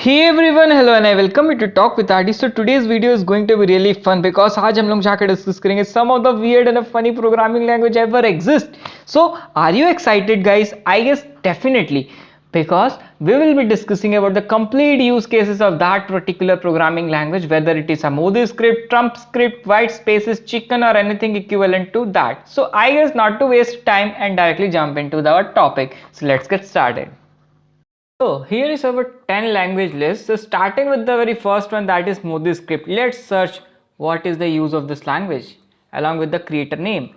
Hey everyone, hello and I welcome you to Talk with Adi. So today's video is going to be really fun because आज हम लोग जाकर discuss करेंगे some of the weird and funny programming language ever exist. So are you excited guys? I guess definitely because we will be discussing about the complete use cases of that particular programming language, whether it is a Modi script, Trump script, white spaces, chicken or anything equivalent to that. So I guess not to waste time and directly jump into our topic. So let's get started. So here is our 10 language list. So starting with the very first one, that is Modi script. Let's search what is the use of this language along with the creator name.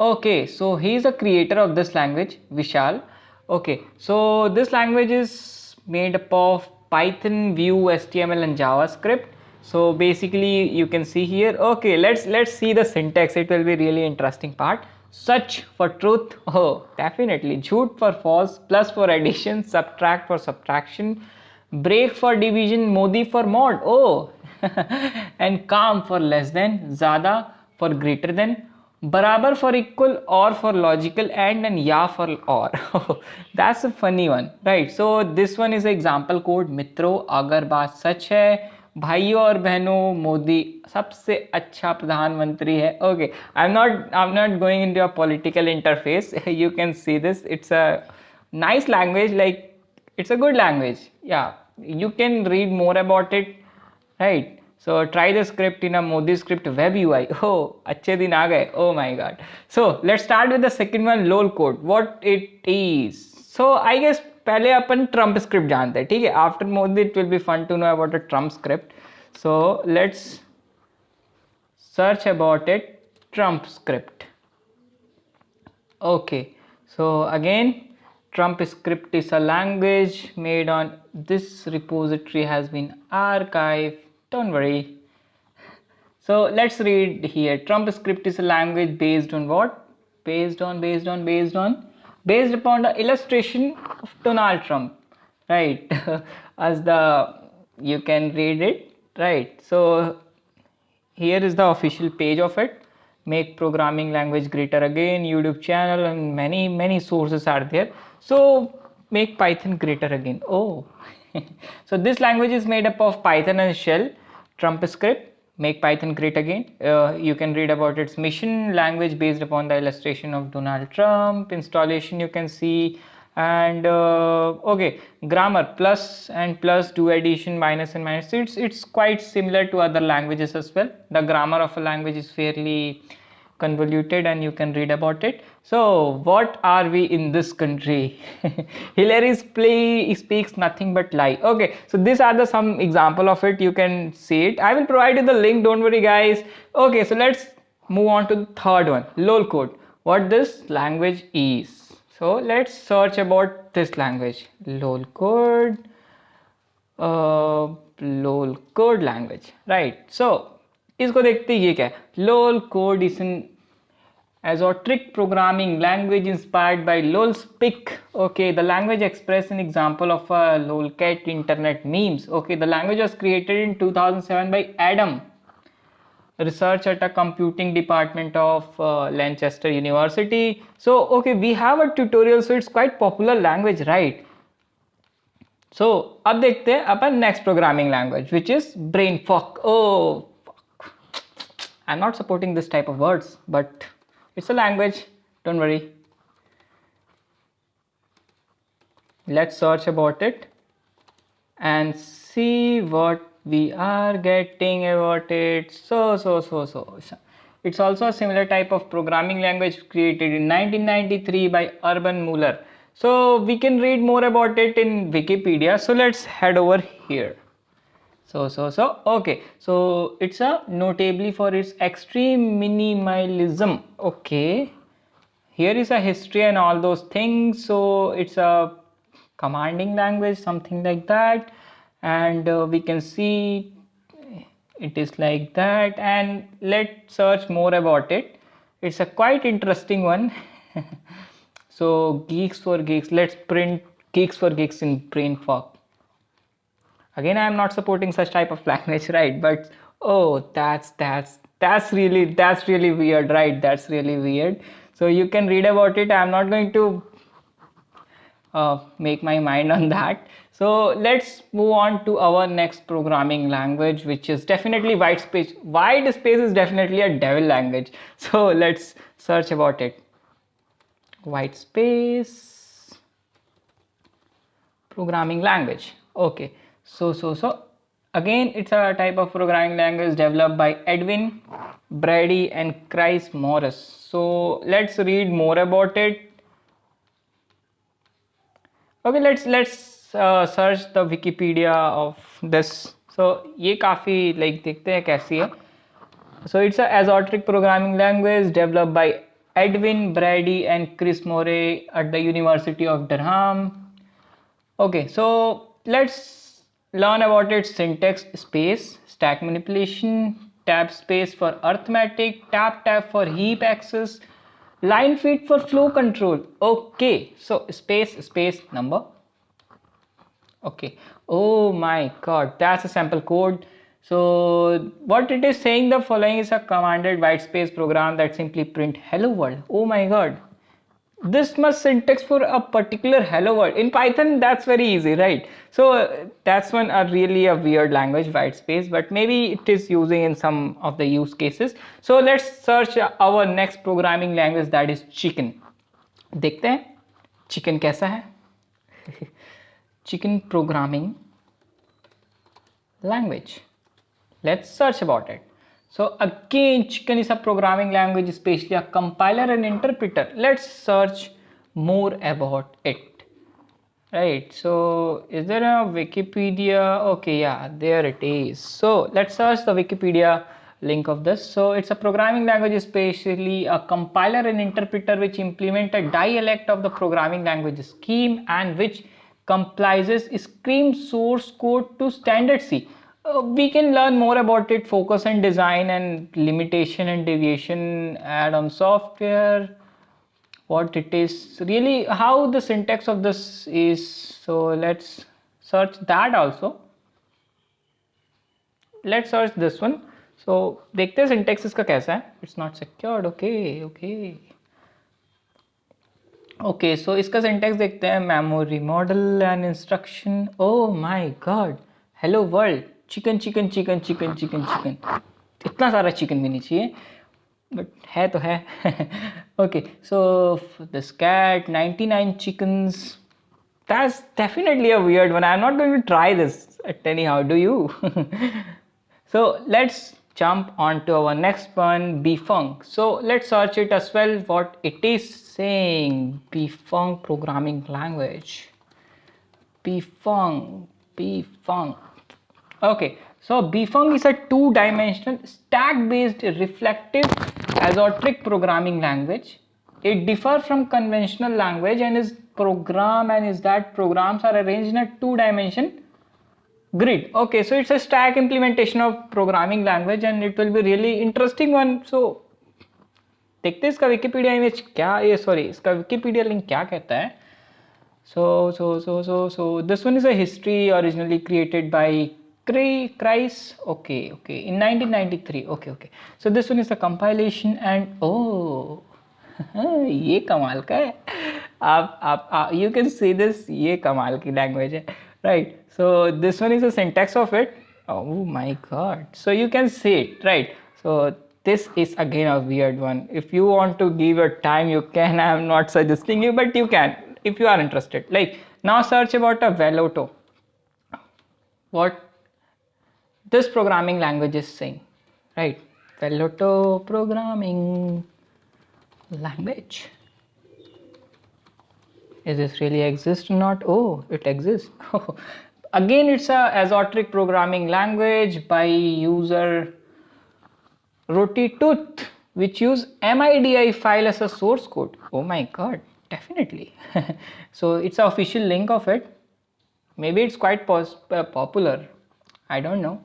Okay, so he is a creator of this language, Vishal. Okay, so this language is made up of Python, Vue, HTML and JavaScript. So basically you can see here. Okay, let's see the syntax. It will be really interesting part. Such for truth, oh definitely. Jhoot for false, plus for addition, subtract for subtraction, break for division, Modi for mod, oh and calm for less than, zyada for greater than, barabar for equal, or for logical and ya for or. That's a funny one, right? So this one is example code. मित्रों अगर बात सच है, भाइयों और बहनों, मोदी सबसे अच्छा प्रधानमंत्री है. Okay, I'm not going into a political interface. You can see this. It's a nice language, like it's a good language. Yeah, you can read more about it, right? So try the script in a Modi script web UI. Oh, अच्छे दिन आ गए. Oh my god. So let's start with the second one, lol code. What it is? So I guess पहले अपन Trump script जानते हैं, ठीक है. After Modi it will be fun to know about a Trump script. So let's search about it. Trump script. Okay, so again, Trump script is a language made on this repository, has been archived. Don't worry. So let's read here. Trump script is a language based on what? Based upon the illustration of Donald Trump, right? As the you can read it, right? So here is the official page of it. Make programming language greater again, YouTube channel, and many sources are there. So make Python greater again. Oh, so this language is made up of Python and shell. Trump script, make Python great again. You can read about its mission, language based upon the illustration of Donald Trump, installation you can see, and okay, grammar, plus and plus, do addition, minus and minus. It's quite similar to other languages as well. The grammar of a language is fairly convoluted and you can read about it. So what are we in this country? Hillary's play speaks nothing but lie. Okay, so these are the some example of it. You can see it. I will provide you the link, don't worry guys. Okay, so let's move on to the third one, lol code. What this language is. So let's search about this language, lol code. lol code language, right? So इसको देखते ये क्या है. lol code is an esoteric programming language inspired by lolspeak. Okay, the language expresses an example of a lolcat internet memes. Okay, the language was created in 2007 by Adam, research at a computing department of Lancaster University. So okay, we have a tutorial, so it's quite popular language, right? So अब देखते हैं अपन next programming language, which is brainfuck. Oh fuck. I'm not supporting this type of words, but it's a language, don't worry. Let's search about it and see what we are getting about it. So it's also a similar type of programming language created in 1993 by Urban Muller. So we can read more about it in Wikipedia. So let's head over here. So okay, so it's a notably for its extreme minimalism. Okay, here is a history and all those things. So it's a commanding language, something like that, and we can see it is like that. And let's search more about it. It's a quite interesting one. So geeks for geeks, let's print geeks for geeks in brainfuck. Again, I am not supporting such type of language, right? But oh, that's really weird, right? That's really weird. So you can read about it. I'm not going to make my mind on that. So let's move on to our next programming language, which is definitely white space. White space is definitely a devil language. So let's search about it. White space programming language. Okay, so again, it's a type of programming language developed by Edwin Brady and Chris Morris. So let's read more about it. Okay, let's search the Wikipedia of this. So ये काफी like देखते हैं कैसी है. So it's a azotric programming language developed by Edwin Brady and Chris Morey at the University of Durham. Okay, so let's learn about its syntax: space, stack manipulation, tab space for arithmetic, tab for heap access, line feed for flow control. Okay, so space number. Okay, oh my god, that's a sample code. So what it is saying, the following is a commanded white space program that simply print hello world. Oh my god, this much syntax for a particular hello world. In Python that's very easy, right? So that's one a really a weird language, white space, but maybe it is using in some of the use cases. So let's search our next programming language, that is chicken. देखते हैं chicken कैसा है. Chicken programming language. Let's search about it. So again, chicken is a programming language, especially a compiler and interpreter. Let's search more about it. Right, so is there a Wikipedia? Okay, yeah, there it is. So let's search the Wikipedia link of this. So it's a programming language, especially a compiler and interpreter which implement a dialect of the programming language scheme and which compiles Scream source code to standard C. We can learn more about it, focus and design and limitation and deviation, add-on software, what it is really, how the syntax of this is. So let's search that also. Let's search this one. So देखते हैं syntax इसका कैसा है. It's not secured. Okay, so इसका syntax देखते हैं. Memory model and instruction. Oh my god, hello world, chicken. इतना सारा chicken भी नहीं चाहिए, but है तो है. Okay, so this cat, 99 chickens. That's definitely a weird one. I'm not going to try this anyhow, do you? So let's jump on to our next one, bfunk. So let's search it as well, what it is saying. Bfunk programming language. Bfunk. Okay, so bfunk is a two-dimensional stack-based reflective azotric programming language. It differs from conventional language and is that programs are arranged in a two-dimension grid. Okay, so it's a stack implementation of programming language and it will be really interesting one. So देखते हैं इसका Wikipedia image क्या, ये sorry इसका Wikipedia link क्या कहता है. So this one is a history originally created by Chris. Okay, in 1993. Okay, so this one is a compilation and oh ये कमाल का है. आप you can see this, ये कमाल की language है, right? So this one is a syntax of it. Oh my god, so you can see it, right? So this is again a weird one. If you want to give your time, you can. I am not suggesting you, but you can if you are interested. Like now search about a Veloto. What this programming language is saying, right? Veloto programming language. Is this really exist or not? Oh, it exists. Again, it's a azotric programming language by user Rotitooth, which use MIDI file as a source code. Oh my god, definitely. So it's an official link of it. Maybe it's quite popular, I don't know.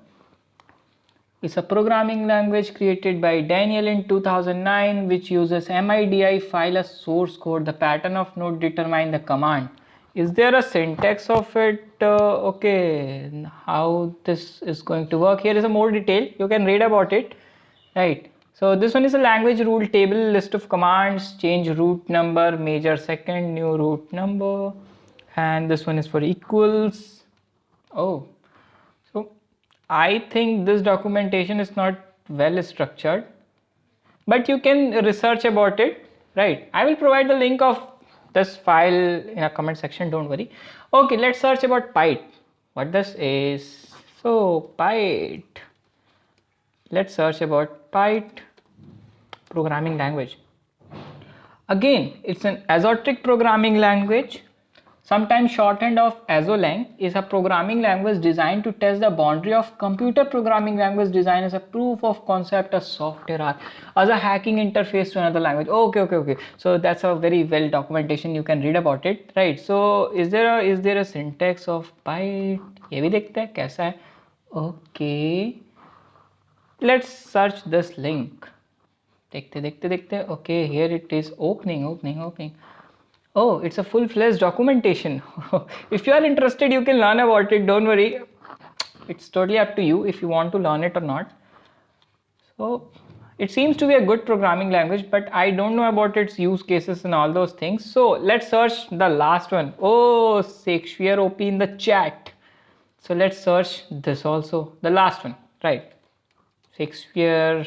It's a programming language created by Daniel in 2009 which uses MIDI file as source code. The pattern of node determine the command. Is there a syntax of it? Okay, how this is going to work? Here is a more detail. You can read about it, right? So this one is a language rule table, list of commands, change root number, major second, new root number, and this one is for equals. Oh, so I think this documentation is not well structured, but you can research about it, right? I will provide the link of this file in a comment section, don't worry. Okay, let's search about Python. What this is? So Python, let's search about Python programming language. Again, it's an azotric programming language. Sometimes shorthand of AZOLang is a programming language designed to test the boundary of computer programming language design as a proof of concept of software as a hacking interface to another language. Okay. So that's a very well documentation. You can read about it, right? So is there a syntax of Python? ये भी देखते हैं कैसा है. Okay. Let's search this link. देखते. Okay, here it is. Opening. Oh, it's a full-fledged documentation. If you are interested, you can learn about it. Don't worry. It's totally up to you if you want to learn it or not. So it seems to be a good programming language, but I don't know about its use cases and all those things. So let's search the last one. Oh, Shakespeare OP in the chat. So let's search this also. The last one, right? Shakespeare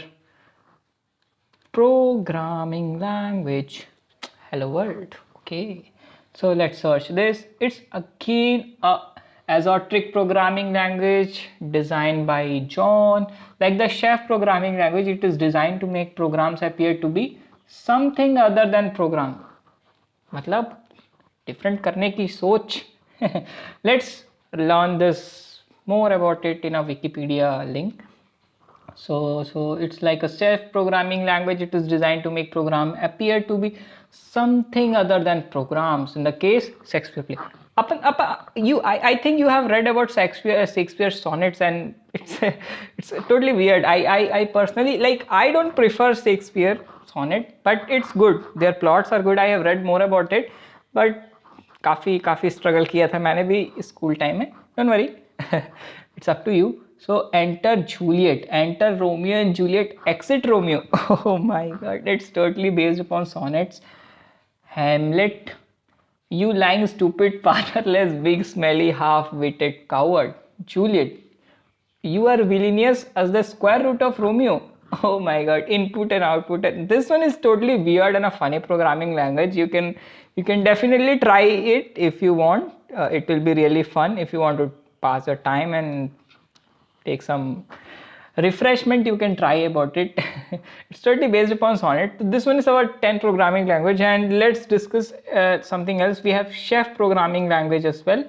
programming language. Hello world. Okay, so let's search this. It's again a azotric programming language designed by John. Like the chef programming language, it is designed to make programs appear to be something other than program. मतलब different करने की सोच. Let's learn this more about it in a Wikipedia link. So it's like a self programming language. It is designed to make program appear to be something other than programs. In the case Shakespeare play, I think you have read about Shakespeare sonnets, and it's totally weird. I personally, like, I don't prefer Shakespeare sonnet, but it's good. Their plots are good. I have read more about it, but काफी struggle किया था मैंने भी school time में. Don't worry. It's up to you. So enter Juliet, enter Romeo and Juliet, exit Romeo. Oh my god, it's totally based upon sonnets. Hamlet, you lying stupid, fatherless, big, smelly, half-witted coward. Juliet, you are villainous as the square root of Romeo. Oh my god, input and output. This one is totally weird and a funny programming language. You can definitely try it if you want. It will be really fun if you want to pass your time and take some refreshment. You can try about it. It's totally based upon sonnet. This one is our 10 programming language, and let's discuss something else. We have chef programming language as well,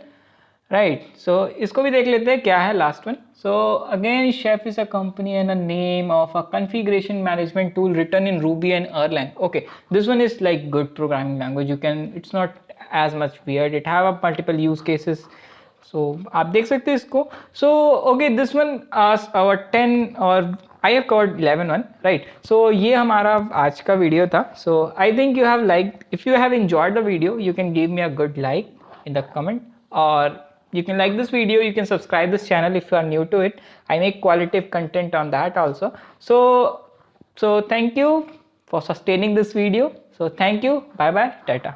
right? So इसको भी देख लेते हैं क्या है last one. So again, chef is a company and a name of a configuration management tool written in Ruby and Erlang. Okay, this one is like good programming language. You can, it's not as much weird. It have a multiple use cases. So आप देख सकते हैं इसको. So okay, this one our 10 और I have covered 11 one, right? So ये हमारा आज का वीडियो था. So I think you have liked. If you have enjoyed the video, you can give me a good like in the comment, or you can like this video. You can subscribe this channel if you are new to it. I make qualitative content on that also. So thank you for sustaining this video. So thank you. Bye bye. Tata.